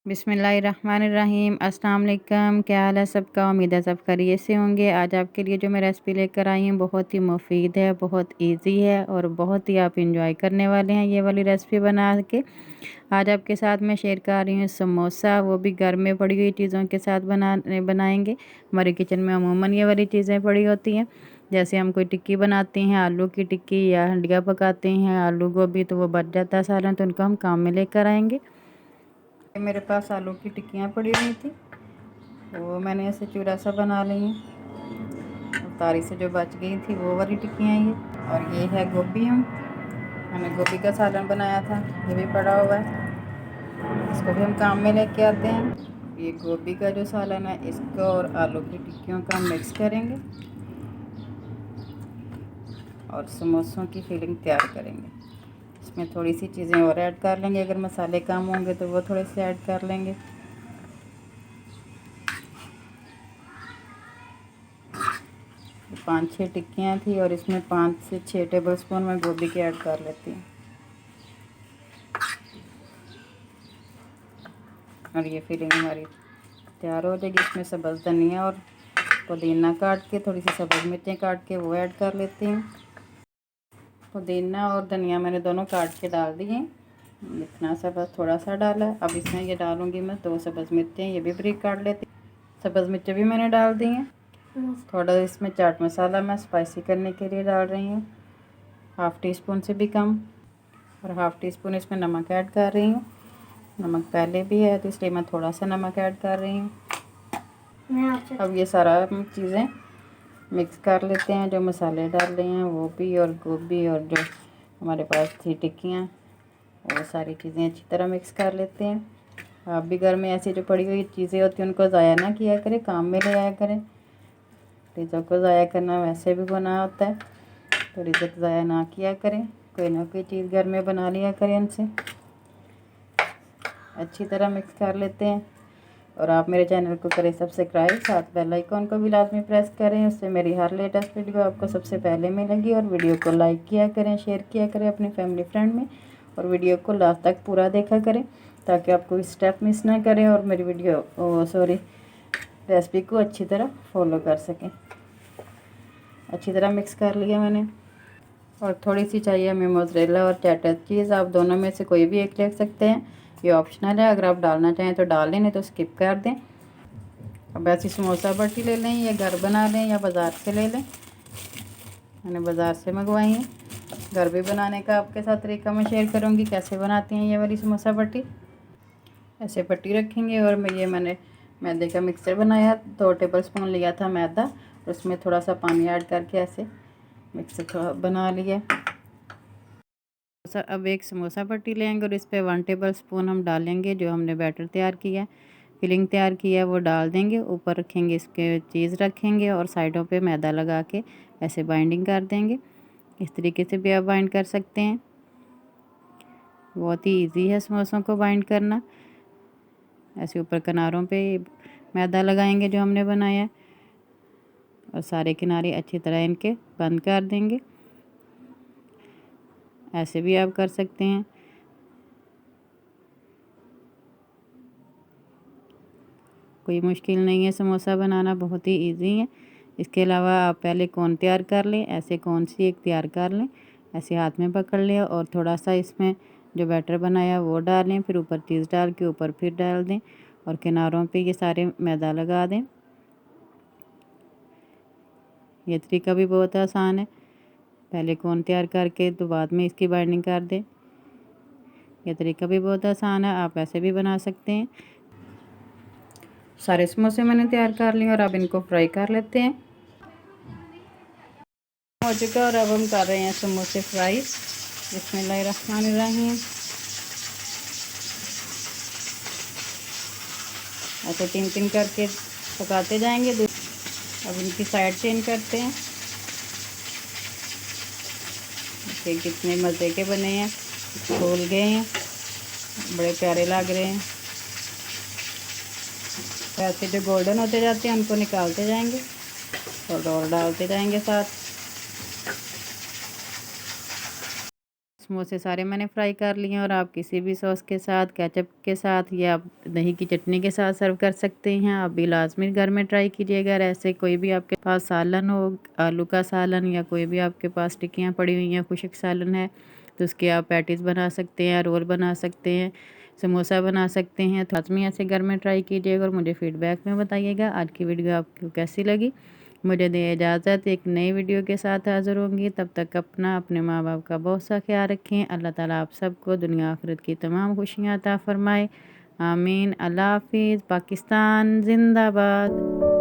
बिस्मिल्लाहिर्रहमानिर्रहीम। अस्सलाम वालेकुम। क्या हाल है सबका? उम्मीद है सब खैरियत से होंगे। आज आपके लिए जो मैं रेसिपी लेकर आई हूँ बहुत ही मुफीद है, बहुत इजी है और बहुत ही आप इंजॉय करने वाले हैं ये वाली रेसिपी बना के। आज आपके साथ मैं शेयर कर रही हूँ समोसा, वो भी घर में पड़ी हुई चीज़ों के साथ बनाएंगे। हमारे किचन में अमूमन ये वाली चीज़ें पड़ी होती हैं। जैसे हम कोई टिक्की बनाते हैं, आलू की टिक्की या हंडिया पकाते हैं, आलू गोभी, तो वो बच जाता है सालन, तो उनको हम काम में लेकर आएंगे। मेरे पास आलू की टिक्कियाँ पड़ी हुई थी, वो मैंने ऐसे चूरा सा बना ली है। तारी से जो बच गई थी वो वाली टिक्कियाँ ये। और ये है गोभी, मैंने गोभी का सालन बनाया था, ये भी पड़ा हुआ है, इसको भी हम काम में लेके आते हैं। ये गोभी का जो सालन है इसको और आलू की टिक्कियों का मिक्स करेंगे और समोसों की फीलिंग तैयार करेंगे। इसमें थोड़ी सी चीज़ें और ऐड कर लेंगे, अगर मसाले कम होंगे तो वो थोड़े से ऐड कर लेंगे। 5-6 टिक्कियाँ थी और इसमें 5 से 6 टेबल स्पून मैं गोभी के ऐड कर लेती हूँ। और ये फिलिंग हमारी तैयार हो जाएगी। इसमें सब्ज़ धनिया और पुदीना काट के, थोड़ी सी सब्ज़ मिर्चें काट के वो ऐड कर लेती हूँ। पुदीना और धनिया मैंने दोनों काट के डाल दिए, इतना सा बस थोड़ा सा डाला है। अब इसमें ये डालूँगी मैं 2 सब्ज़ मिर्चें, ये भी बारीक काट लेती हूँ। सब्ज़ मिर्चें भी मैंने डाल दी हैं। थोड़ा इसमें चाट मसाला मैं स्पाइसी करने के लिए डाल रही हूँ, 1/2 टीस्पून से भी कम। और 1/2 टीस्पून इसमें नमक ऐड कर रही हूँ। नमक पहले भी है तो इसलिए मैं थोड़ा सा नमक ऐड कर रही हूँ। अब ये सारा चीज़ें मिक्स कर लेते हैं, जो मसाले डाल रहे हैं वो भी, और गोभी, और जो हमारे पास थी टिक्कियाँ, वो सारी चीज़ें अच्छी तरह मिक्स कर लेते हैं। आप भी घर में ऐसी जो पड़ी हुई चीज़ें होती हैं उनको ज़ाया ना किया करें, काम में ले आया करें। चीज़ों को ज़ाया करना वैसे भी गुनाह होता है, तो रिज़्क ज़ाया ना किया करें, कोई ना कोई चीज़ घर में बना लिया करें इनसे। अच्छी तरह मिक्स कर लेते हैं। और आप मेरे चैनल को करें सब्सक्राइब, साथ बेल आइकॉन को भी लाजमी प्रेस करें, उससे मेरी हर लेटेस्ट वीडियो आपको सबसे पहले मिलेगी। और वीडियो को लाइक किया करें, शेयर किया करें अपनी फैमिली फ्रेंड में, और वीडियो को लास्ट तक पूरा देखा करें ताकि आप कोई स्टेप मिस ना करें और मेरी रेसिपी को अच्छी तरह फॉलो कर सकें। अच्छी तरह मिक्स कर लिया मैंने। और थोड़ी सी चाहिए हमें मोज़रेला और चेडर चीज़, आप दोनों में से कोई भी एक ले सकते हैं, ये ऑप्शनल है। अगर आप डालना चाहें तो डाल लें, नहीं तो स्किप कर दें। अब ऐसी समोसा बट्टी ले लें या घर बना लें या बाज़ार से ले लें, मैंने बाज़ार से मंगवाई है। घर भी बनाने का आपके साथ तरीका मैं शेयर करूँगी कैसे बनाती हैं ये वाली समोसा बट्टी। ऐसे पट्टी रखेंगे और मैंने मैदे का मिक्सचर बनाया, 2 टेबल स्पून लिया था मैदा, और उसमें थोड़ा सा पानी ऐड करके ऐसे मिक्सर थोड़ा बना लिया। अब एक समोसा पट्टी लेंगे और इस पर 1 टेबल स्पून हम डालेंगे जो हमने बैटर तैयार किया है, फिलिंग तैयार किया है, वो डाल देंगे। ऊपर रखेंगे इसके चीज़ रखेंगे और साइडों पे मैदा लगा के ऐसे बाइंडिंग कर देंगे। इस तरीके से भी आप बाइंड कर सकते हैं। बहुत ही इजी है समोसों को बाइंड करना। ऐसे ऊपर किनारों पे मैदा लगाएंगे जो हमने बनाया है, और सारे किनारे अच्छी तरह इनके बंद कर देंगे। ऐसे भी आप कर सकते हैं। कोई मुश्किल नहीं है समोसा बनाना, बहुत ही इजी है। इसके अलावा आप पहले कोन तैयार कर लें, ऐसे कोन सी एक तैयार कर लें, ऐसे हाथ में पकड़ लें और थोड़ा सा इसमें जो बैटर बनाया वो डालें, फिर ऊपर चीज़ डाल के ऊपर फिर डाल दें और किनारों पे ये सारे मैदा लगा दें। ये तरीका भी बहुत आसान है, पहले कोन तैयार करके तो बाद में इसकी बाइंडिंग कर दें। यह तरीका भी बहुत आसान है, आप ऐसे भी बना सकते हैं। सारे समोसे मैंने तैयार कर लिए और अब इनको फ्राई कर लेते हैं। हो चुका और अब हम कर रहे हैं समोसे फ्राई। बिस्मिल्लाहिर्रहमानिर्रहीम। ऐसे 3-3 करके पकाते जाएंगे। अब इनकी साइड चेंज करते हैं। देखिए कितने मज़े के बने हैं, फूल गए हैं, बड़े प्यारे लग रहे हैं। ऐसे जो गोल्डन होते जाते हैं उनको निकालते जाएंगे और डालते जाएंगे साथ। समोसे सारे मैंने फ्राई कर लिए और आप किसी भी सॉस के साथ, केचप के साथ या आप दही की चटनी के साथ सर्व कर सकते हैं। आप भी लाजमी घर में ट्राई कीजिएगा। अगर ऐसे कोई भी आपके पास सालन हो, आलू का सालन या कोई भी आपके पास टिक्कियाँ पड़ी हुई हैं, खुश्क सालन है, तो उसके आप पैटीज़ बना सकते हैं, रोल बना सकते हैं, समोसा बना सकते हैं। तो लाजमी ऐसे घर में ट्राई कीजिएगा और मुझे फ़ीडबैक में बताइएगा आज की वीडियो आपको कैसी लगी। मुझे दे इजाज़त, एक नई वीडियो के साथ हाज़िर होंगी। तब तक अपने माँ बाप का बहुत सा ख्याल रखें। अल्लाह ताला आप सबको दुनिया आखिरत की तमाम खुशियाँ अता फ़रमाए। आमीन। अल्लाह हाफ़िज़। पाकिस्तान ज़िंदाबाद।